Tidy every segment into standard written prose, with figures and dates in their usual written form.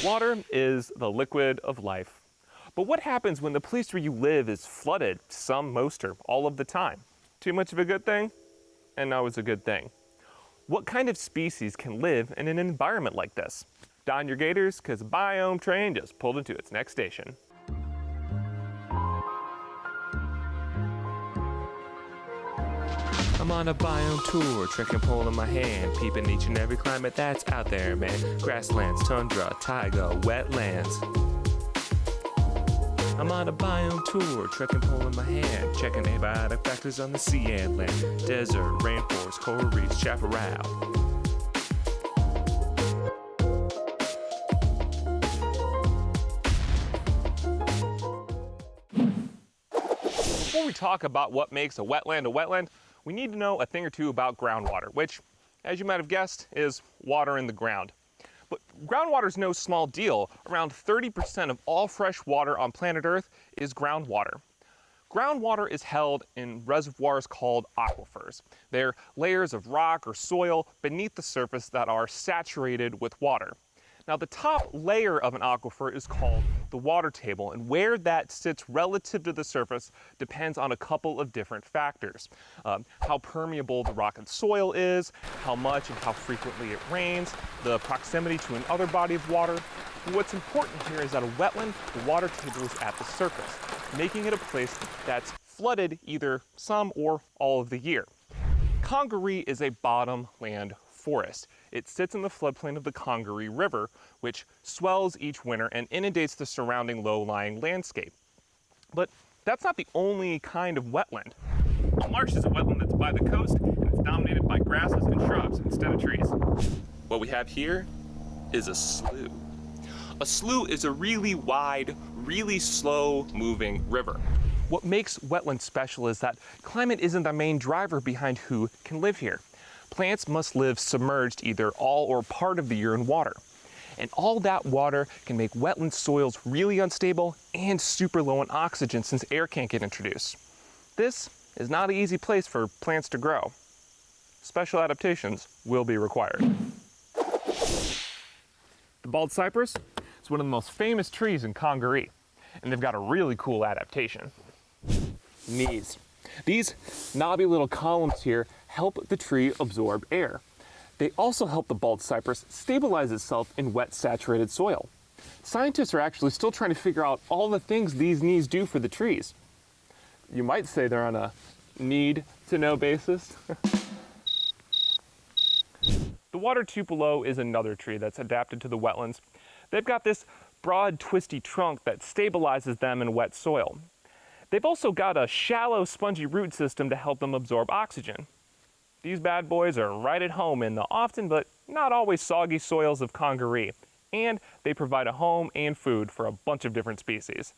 Water is the liquid of life. But what happens when the place where you live is flooded some, most, or all of the time? Too much of a good thing? And always a good thing. What kind of species can live in an environment like this? Don your gators, because a biome train just pulled into its next station. I'm on a biome tour, trekking pole in my hand, peeping each and every climate that's out there, man. Grasslands, tundra, taiga, wetlands. I'm on a biome tour, trekking pole in my hand, checking abiotic factors on the sea and land. Desert, rainforest, coral reefs, chaparral. Before we talk about what makes a wetland, we need to know a thing or two about groundwater, which, as you might have guessed, is water in the ground. But groundwater is no small deal. Around 30% of all fresh water on planet Earth is groundwater. Groundwater is held in reservoirs called aquifers. They're layers of rock or soil beneath the surface that are saturated with water. Now, the top layer of an aquifer is called the water table, and where that sits relative to the surface depends on a couple of different factors. How permeable the rock and soil is, how much and how frequently it rains, the proximity to another body of water. What's important here is that a wetland, the water table is at the surface, making it a place that's flooded either some or all of the year. Congaree is a bottomland forest. It sits in the floodplain of the Congaree River, which swells each winter and inundates the surrounding low-lying landscape. But that's not the only kind of wetland. A marsh is a wetland that's by the coast, and it's dominated by grasses and shrubs instead of trees. What we have here is a slough. A slough is a really wide, really slow-moving river. What makes wetlands special is that climate isn't the main driver behind who can live here. Plants must live submerged either all or part of the year in water. And all that water can make wetland soils really unstable and super low in oxygen since air can't get introduced. This is not an easy place for plants to grow. Special adaptations will be required. The bald cypress is one of the most famous trees in Congaree, and they've got a really cool adaptation. Knees. These knobby little columns here help the tree absorb air. They also help the bald cypress stabilize itself in wet, saturated soil. Scientists are actually still trying to figure out all the things these knees do for the trees. You might say they're on a need-to-know basis. The water tupelo is another tree that's adapted to the wetlands. They've got this broad, twisty trunk that stabilizes them in wet soil. They've also got a shallow, spongy root system to help them absorb oxygen. These bad boys are right at home in the often but not always soggy soils of Congaree, and they provide a home and food for a bunch of different species.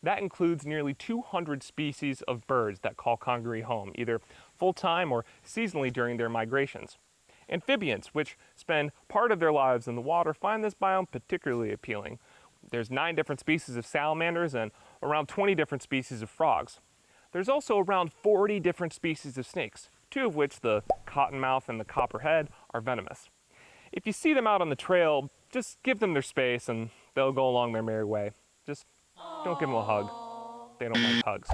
That includes nearly 200 species of birds that call Congaree home, either full-time or seasonally during their migrations. Amphibians, which spend part of their lives in the water, find this biome particularly appealing. There's 9 different species of salamanders and around 20 different species of frogs. There's also around 40 different species of snakes, 2 of which, the cottonmouth and the copperhead, are venomous. If you see them out on the trail, just give them their space and they'll go along their merry way. Just don't give them a hug. They don't like hugs.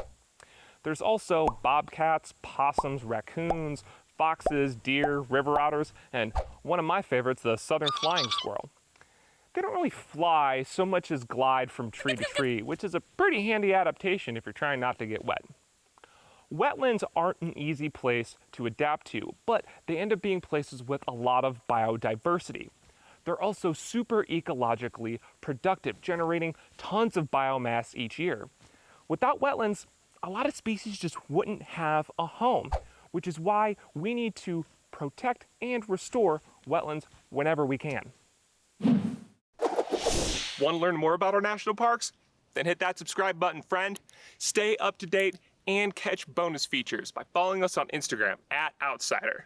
There's also bobcats, possums, raccoons, foxes, deer, river otters, and one of my favorites, the southern flying squirrel. They don't really fly so much as glide from tree to tree, which is a pretty handy adaptation if you're trying not to get wet. Wetlands aren't an easy place to adapt to, but they end up being places with a lot of biodiversity. They're also super ecologically productive, generating tons of biomass each year. Without wetlands, a lot of species just wouldn't have a home, which is why we need to protect and restore wetlands whenever we can. Want to learn more about our national parks? Then hit that subscribe button, friend. Stay up to date and catch bonus features by following us on Instagram @OutSCIder.